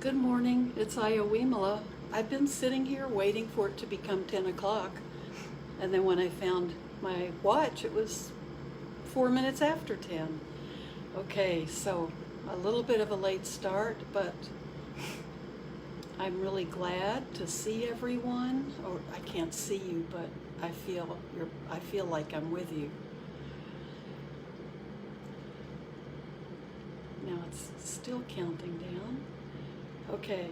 Good morning, it's Ayya Vimala. I've been sitting here waiting for it to become 10 o'clock, and then when I found my watch, it was 4 minutes after 10. Okay, so a little bit of a late start, but I'm really glad to see everyone. Or I can't see you, but I feel like I'm with you. Now it's still counting down. Okay,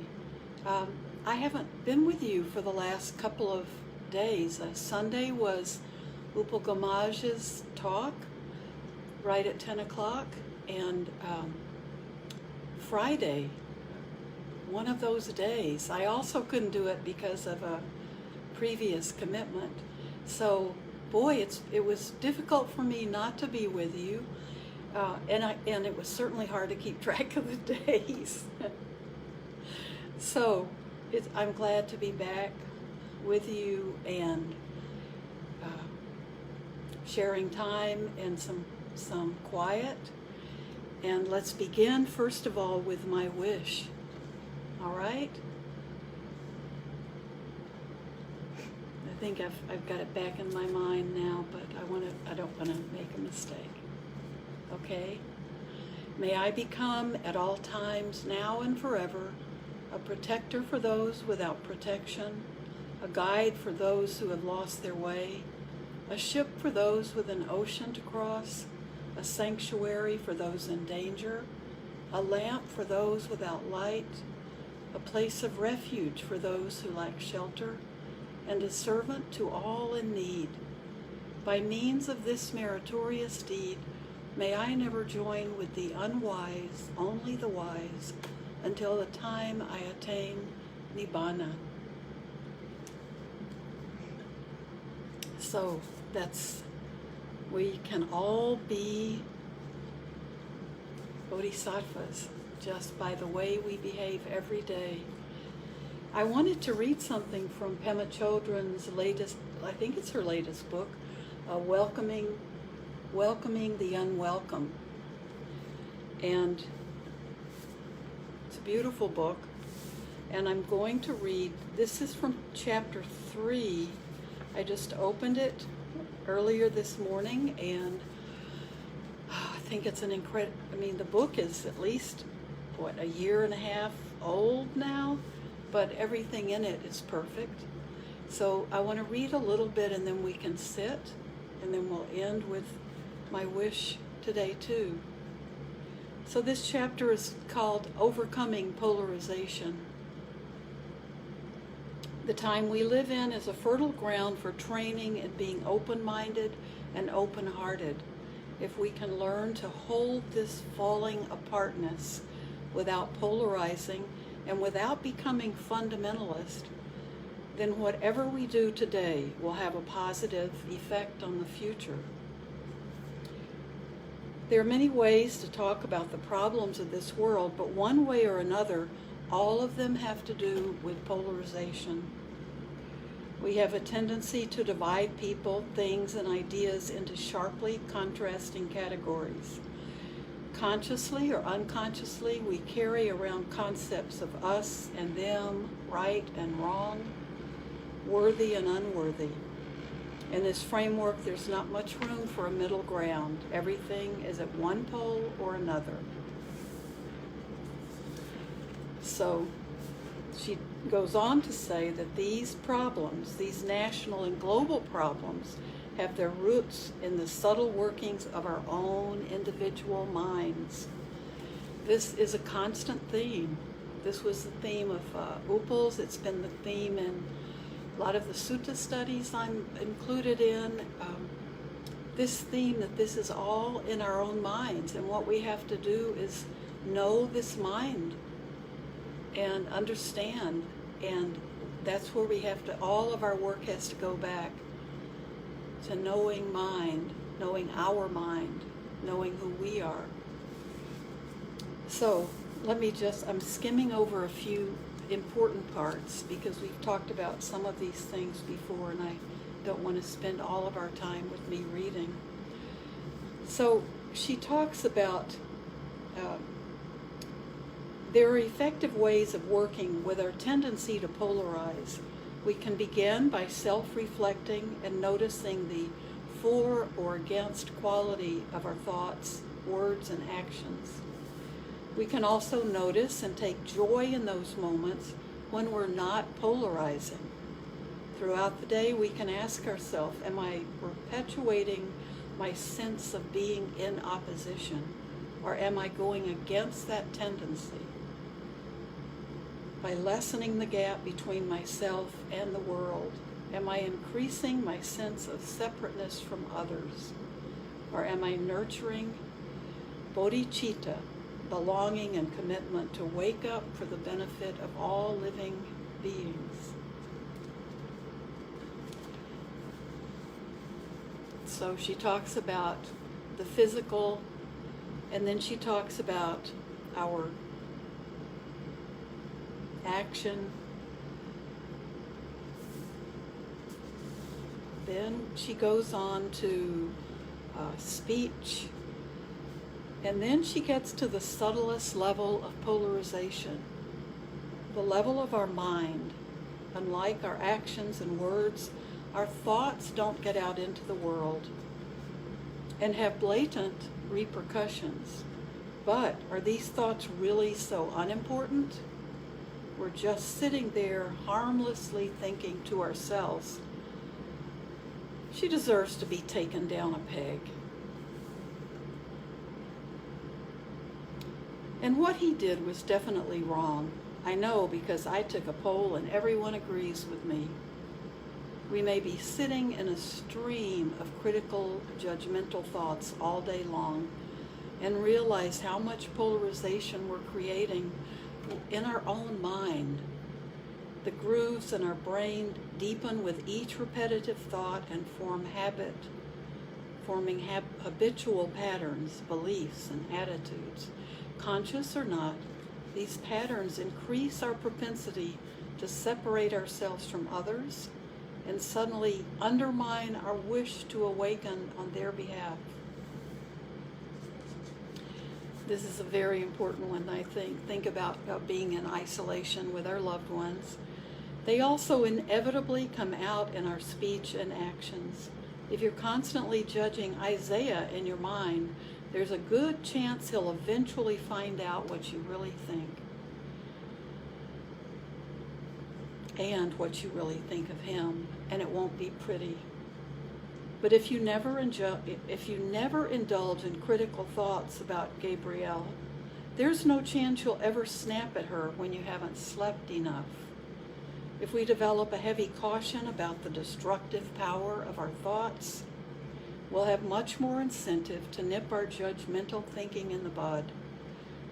I haven't been with you for the last couple of days. Sunday was Upal Gomaj's talk right at 10 o'clock, and Friday, one of those days. I also couldn't do it because of a previous commitment. So, boy, it was difficult for me not to be with you, and it was certainly hard to keep track of the days. So I'm glad to be back with you and sharing time and some quiet. And let's begin first of all with my wish. All right? I think I've got it back in my mind now, but I don't want to make a mistake. Okay? May I become at all times, now and forever, a protector for those without protection, a guide for those who have lost their way, a ship for those with an ocean to cross, a sanctuary for those in danger, a lamp for those without light, a place of refuge for those who lack shelter, and a servant to all in need. By means of this meritorious deed, may I never join with the unwise, only the wise, until the time I attain Nibbana. So we can all be bodhisattvas just by the way we behave every day. I wanted to read something from Pema Chodron's latest, I think it's her latest book, Welcoming the Unwelcome. And it's a beautiful book, and I'm going to read, this is from chapter 3. I just opened it earlier this morning, and I think it's an incredible, the book is at least, a year and a half old now, but everything in it is perfect. So I want to read a little bit, and then we can sit, and then we'll end with my wish today too. So this chapter is called Overcoming Polarization. The time we live in is a fertile ground for training in being open-minded and open-hearted. If we can learn to hold this falling apartness without polarizing and without becoming fundamentalist, then whatever we do today will have a positive effect on the future. There are many ways to talk about the problems of this world, but one way or another, all of them have to do with polarization. We have a tendency to divide people, things, and ideas into sharply contrasting categories. Consciously or unconsciously, we carry around concepts of us and them, right and wrong, worthy and unworthy. In this framework, there's not much room for a middle ground. Everything is at one pole or another. So she goes on to say that these problems, these national and global problems, have their roots in the subtle workings of our own individual minds. This is a constant theme. This was the theme of Upal's. It's been the theme in a lot of the sutta studies I'm included in, this theme that this is all in our own minds, and what we have to do is know this mind and understand, and that's where we have to, all of our work has to go back to knowing mind, knowing our mind, knowing who we are. So I'm skimming over a few important parts because we've talked about some of these things before, and I don't want to spend all of our time with me reading. So she talks about There are effective ways of working with our tendency to polarize. We can begin by self-reflecting and noticing the for or against quality of our thoughts, words, and actions. We can also notice and take joy in those moments when we're not polarizing. Throughout the day, we can ask ourselves, am I perpetuating my sense of being in opposition, or am I going against that tendency? By lessening the gap between myself and the world, am I increasing my sense of separateness from others? Or am I nurturing bodhicitta, belonging and commitment to wake up for the benefit of all living beings? So she talks about the physical, and then she talks about our action. Then she goes on to speech, and then she gets to the subtlest level of polarization, the level of our mind. Unlike our actions and words, our thoughts don't get out into the world and have blatant repercussions. But are these thoughts really so unimportant? We're just sitting there harmlessly thinking to ourselves, she deserves to be taken down a peg. And what he did was definitely wrong. I know, because I took a poll and everyone agrees with me. We may be sitting in a stream of critical, judgmental thoughts all day long and realize how much polarization we're creating in our own mind. The grooves in our brain deepen with each repetitive thought and forming habitual patterns, beliefs, and attitudes. Conscious or not, these patterns increase our propensity to separate ourselves from others and suddenly undermine our wish to awaken on their behalf. This is a very important one, I think. Think about being in isolation with our loved ones. They also inevitably come out in our speech and actions. If you're constantly judging Isaiah in your mind, there's a good chance he'll eventually find out what you really think and what you really think of him, and it won't be pretty. But if you never indulge in critical thoughts about Gabrielle, there's no chance you'll ever snap at her when you haven't slept enough. If we develop a heavy caution about the destructive power of our thoughts, we'll have much more incentive to nip our judgmental thinking in the bud.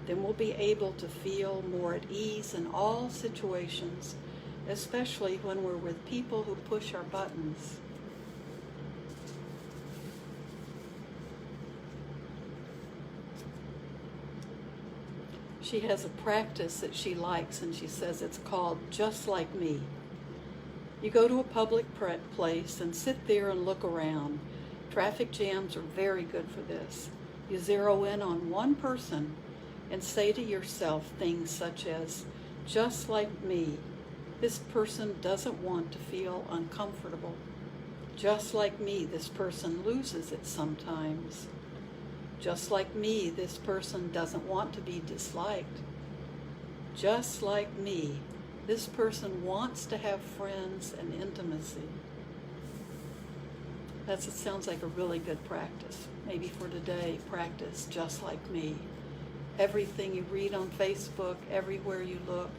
Then we'll be able to feel more at ease in all situations, especially when we're with people who push our buttons. She has a practice that she likes, and she says it's called Just Like Me. You go to a public place and sit there and look around. Traffic jams are very good for this. You zero in on one person and say to yourself things such as, just like me, this person doesn't want to feel uncomfortable. Just like me, this person loses it sometimes. Just like me, this person doesn't want to be disliked. Just like me, this person wants to have friends and intimacy. It sounds like a really good practice. Maybe for today, practice just like me. Everything you read on Facebook, everywhere you look.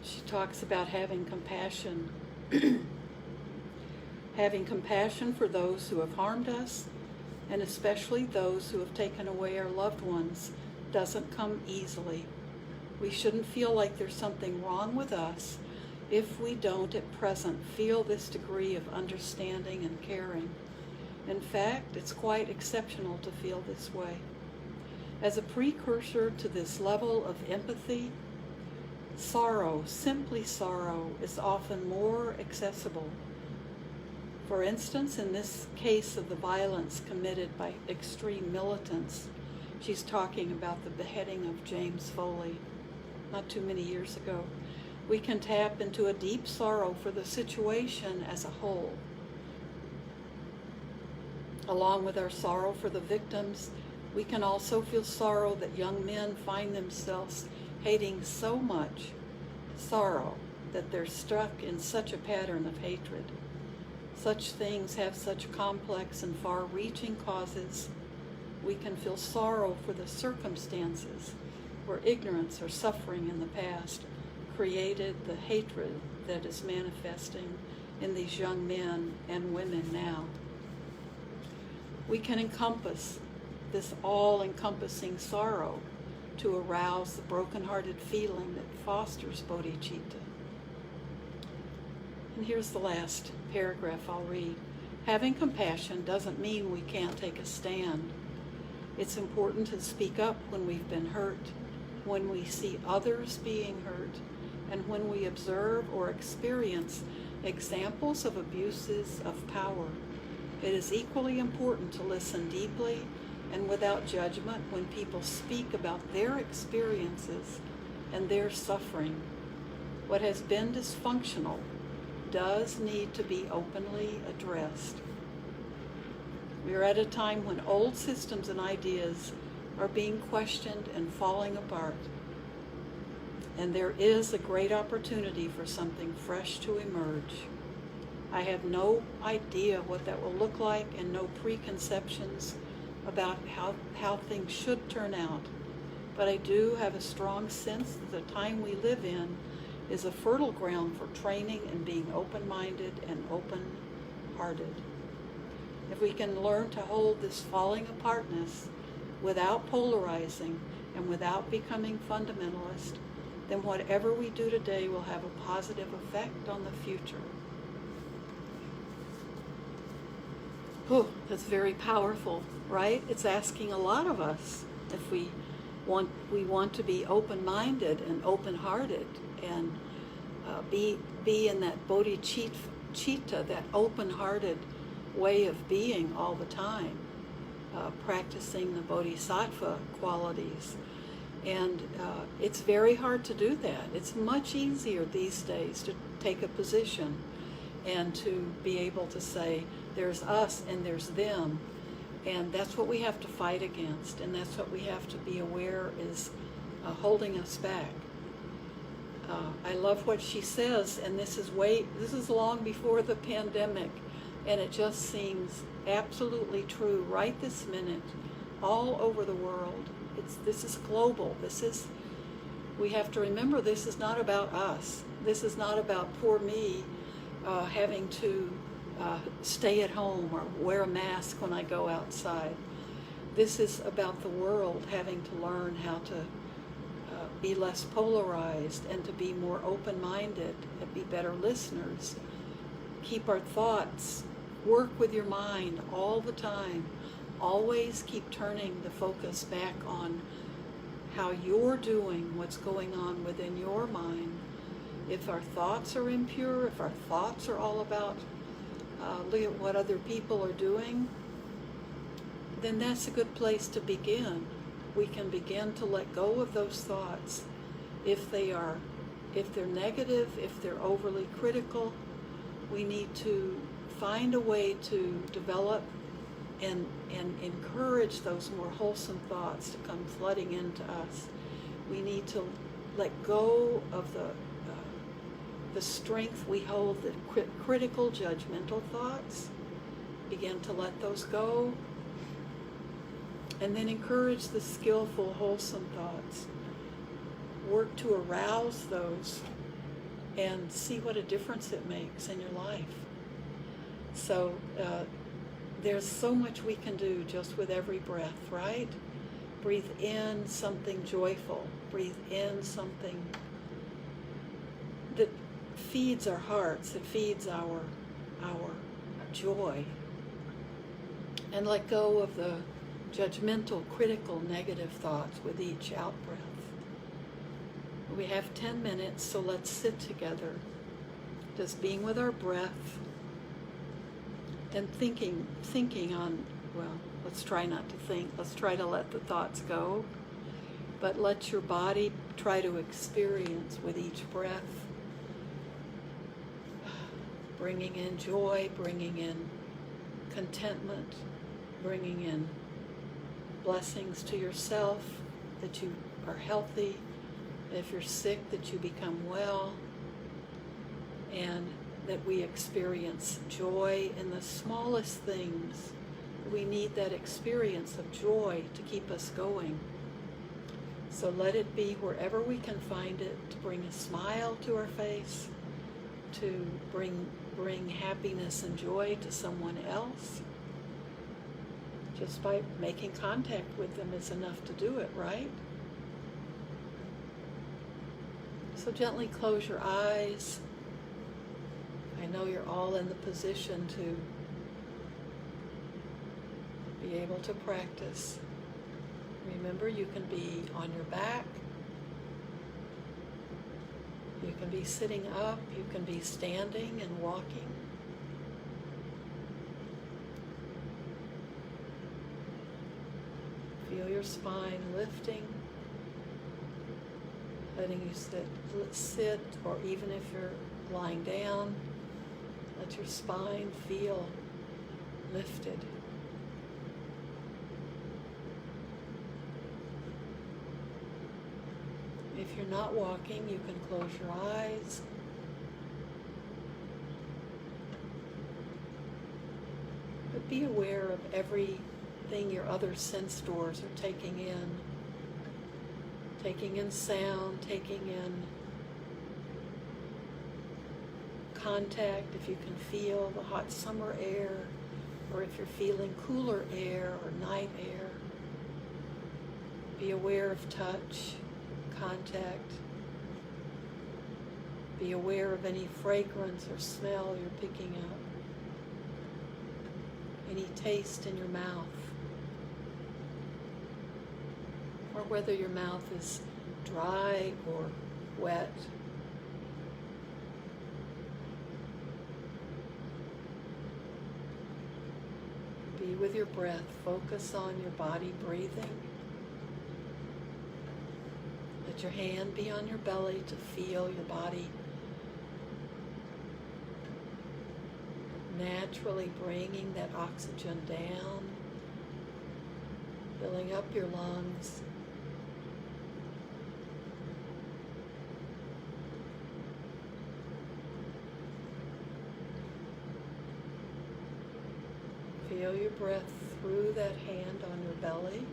She talks about having compassion. Having compassion for those who have harmed us, and especially those who have taken away our loved ones, doesn't come easily. We shouldn't feel like there's something wrong with us if we don't at present feel this degree of understanding and caring. In fact, it's quite exceptional to feel this way. As a precursor to this level of empathy, Sorrow, simply sorrow, is often more accessible. For instance, in this case of the violence committed by extreme militants, she's talking about the beheading of James Foley not too many years ago. We can tap into a deep sorrow for the situation as a whole. Along with our sorrow for the victims, we can also feel sorrow that young men find themselves hating so much sorrow that they're stuck in such a pattern of hatred. Such things have such complex and far-reaching causes. We can feel sorrow for the circumstances where ignorance or suffering in the past created the hatred that is manifesting in these young men and women now. We can encompass this all-encompassing sorrow to arouse the broken-hearted feeling that fosters bodhicitta. And here's the last paragraph I'll read. Having compassion doesn't mean we can't take a stand. It's important to speak up when we've been hurt, when we see others being hurt, and when we observe or experience examples of abuses of power. It is equally important to listen deeply and without judgment when people speak about their experiences and their suffering. What has been dysfunctional does need to be openly addressed. We are at a time when old systems and ideas are being questioned and falling apart. And there is a great opportunity for something fresh to emerge. I have no idea what that will look like and no preconceptions about how things should turn out. But I do have a strong sense that the time we live in is a fertile ground for training and being open-minded and open-hearted. If we can learn to hold this falling apartness without polarizing and without becoming fundamentalist, then whatever we do today will have a positive effect on the future. Whew, that's very powerful, right? It's asking a lot of us if we want to be open-minded and open-hearted and be in that bodhicitta, that open-hearted way of being all the time, practicing the bodhisattva qualities. And it's very hard to do that. It's much easier these days to take a position and to be able to say, there's us and there's them. And that's what we have to fight against. And that's what we have to be aware is holding us back. I love what she says, and this is long before the pandemic, and it just seems absolutely true right this minute, all over the world. This is global. We have to remember this is not about us. This is not about poor me having to stay at home or wear a mask when I go outside. This is about the world having to learn how to be less polarized and to be more open-minded and be better listeners. Keep our thoughts, work with your mind all the time. Always keep turning the focus back on how you're doing, what's going on within your mind. If our thoughts are impure, if our thoughts are all about look at what other people are doing, then that's a good place to begin. We can begin to let go of those thoughts. If they're negative, if they're overly critical, we need to find a way to develop and encourage those more wholesome thoughts to come flooding into us. We need to let go of the strength we hold, the critical, judgmental thoughts. Begin to let those go. And then encourage the skillful, wholesome thoughts. Work to arouse those and see what a difference it makes in your life. So there's so much we can do just with every breath, right? Breathe in something joyful. Breathe in something that feeds our hearts, that feeds our joy. And let go of the judgmental, critical, negative thoughts with each out-breath. We have 10 minutes, so let's sit together, just being with our breath and thinking on, well, let's try not to think. Let's try to let the thoughts go, but let your body try to experience with each breath, bringing in joy, bringing in contentment, bringing in blessings to yourself, that you are healthy, if you're sick, that you become well, and that we experience joy in the smallest things. We need that experience of joy to keep us going. So let it be wherever we can find it, to bring a smile to our face, to bring happiness and joy to someone else. Just by making contact with them is enough to do it, right? So gently close your eyes. I know you're all in the position to be able to practice. Remember, you can be on your back, you can be sitting up, you can be standing and walking. Feel your spine lifting, letting you sit, or even if you're lying down, let your spine feel lifted. If you're not walking, you can close your eyes. But be aware of everything your other sense doors are taking in. Taking in sound, taking in contact, if you can feel the hot summer air, or if you're feeling cooler air or night air. Be aware of touch, contact. Be aware of any fragrance or smell you're picking up. Any taste in your mouth. Or whether your mouth is dry or wet. Be with your breath. Focus on your body breathing. Let your hand be on your belly to feel your body naturally bringing that oxygen down, filling up your lungs. Feel your breath through that hand on your belly,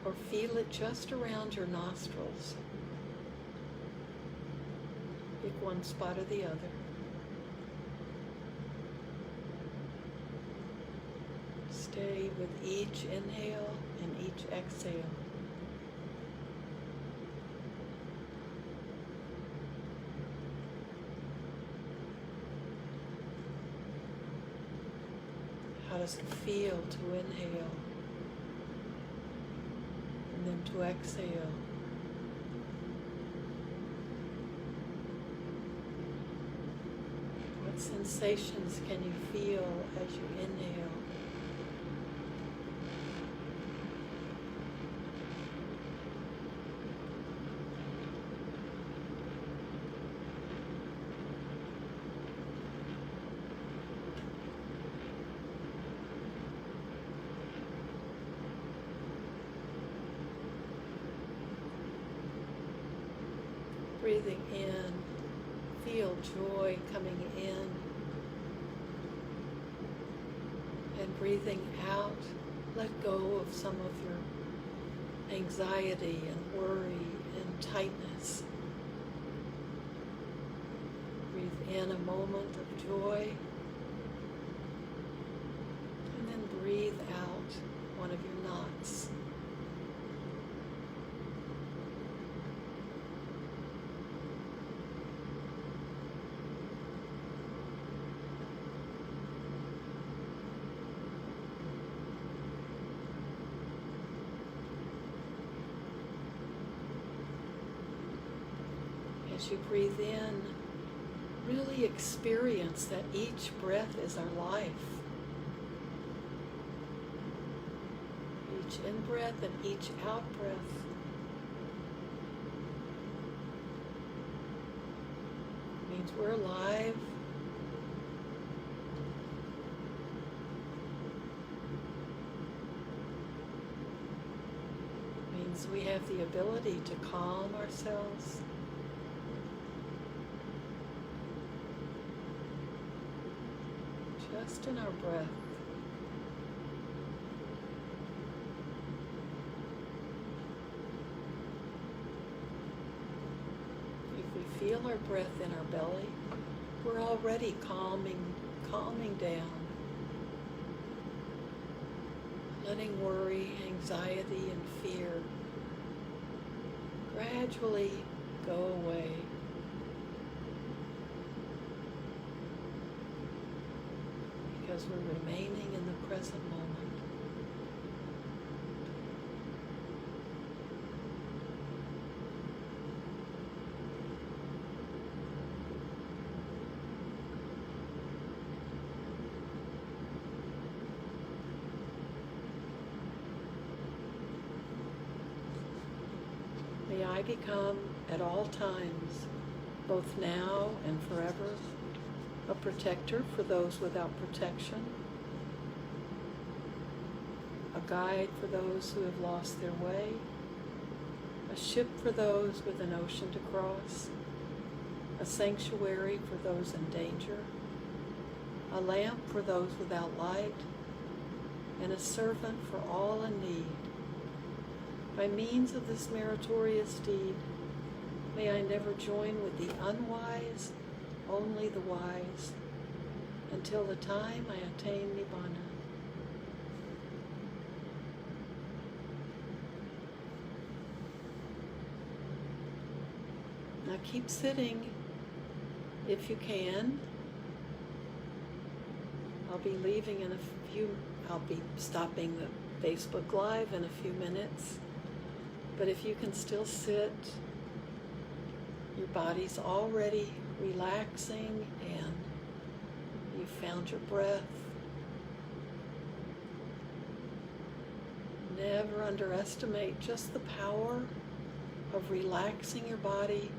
or feel it just around your nostrils. Pick one spot or the other. Stay with each inhale and each exhale. How does it feel to inhale and then to exhale? What sensations can you feel as you inhale? Breathing in, feel joy coming in, and breathing out, let go of some of your anxiety and worry and tightness. Breathe in a moment of joy, and then breathe out one of your knots. As you breathe in, really experience that each breath is our life. Each in-breath and each out-breath. Means we're alive. Means we have the ability to calm ourselves. Just in our breath. If we feel our breath in our belly, we're already calming down. Letting worry, anxiety, and fear gradually go away. Because we're remaining in the present moment. May I become at all times, both now and forever, a protector for those without protection, a guide for those who have lost their way, a ship for those with an ocean to cross, a sanctuary for those in danger, a lamp for those without light, and a servant for all in need. By means of this meritorious deed, may I never join with the unwise, only the wise, until the time I attain Nibbana. Now keep sitting if you can. I'll be leaving in I'll be stopping the Facebook Live in a few minutes. But if you can still sit, your body's already relaxing and you found your breath. Never underestimate just the power of relaxing your body,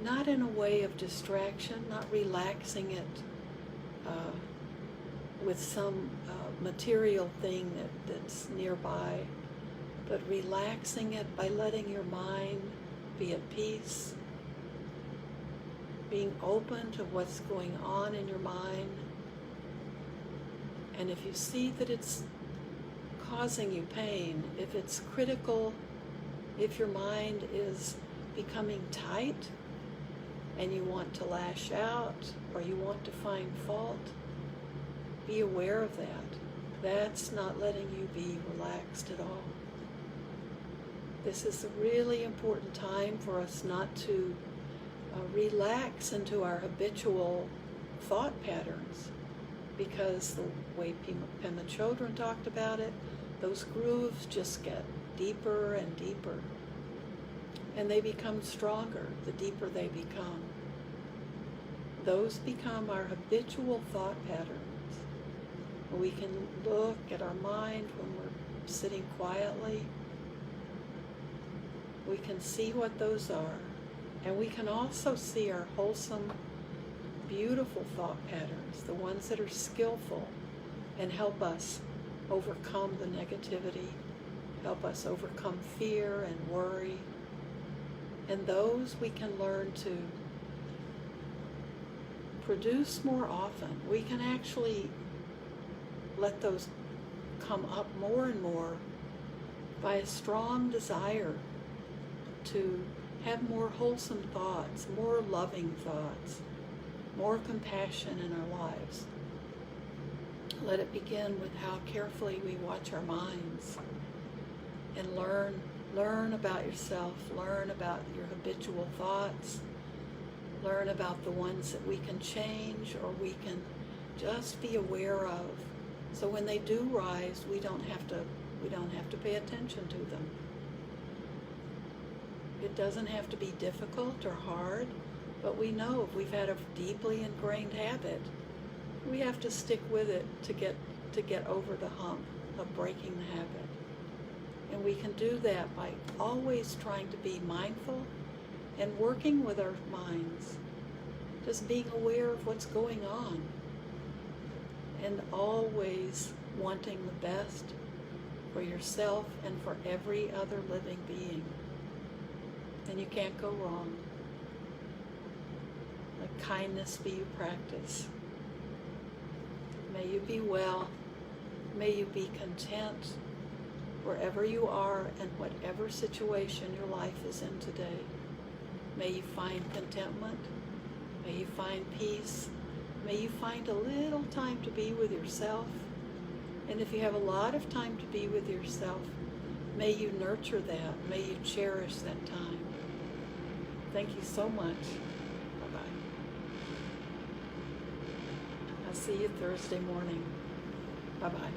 not in a way of distraction, not relaxing it with some material thing that's nearby, but relaxing it by letting your mind be at peace, being open to what's going on in your mind. And if you see that it's causing you pain, if it's critical, if your mind is becoming tight and you want to lash out or you want to find fault, be aware of that. That's not letting you be relaxed at all. This is a really important time for us not to relax into our habitual thought patterns, because the way Pema Chodron talked about it, those grooves just get deeper and deeper, and they become stronger the deeper they become. Those become our habitual thought patterns. We can look at our mind when we're sitting quietly. We can see what those are, and we can also see our wholesome, beautiful thought patterns, the ones that are skillful and help us overcome the negativity, help us overcome fear and worry. And those we can learn to produce more often. We can actually let those come up more and more by a strong desire to have more wholesome thoughts, more loving thoughts, more compassion in our lives. Let it begin with how carefully we watch our minds and learn about yourself, learn about your habitual thoughts, learn about the ones that we can change or we can just be aware of. So when they do rise, we don't have to pay attention to them. It doesn't have to be difficult or hard, but we know if we've had a deeply ingrained habit, we have to stick with it to get over the hump of breaking the habit. And we can do that by always trying to be mindful and working with our minds, just being aware of what's going on, and always wanting the best for yourself and for every other living being. And you can't go wrong. Let kindness be your practice. May you be well. May you be content wherever you are and whatever situation your life is in today. May you find contentment. May you find peace. May you find a little time to be with yourself. And if you have a lot of time to be with yourself, may you nurture that. May you cherish that time. Thank you so much. Bye-bye. I'll see you Thursday morning. Bye-bye.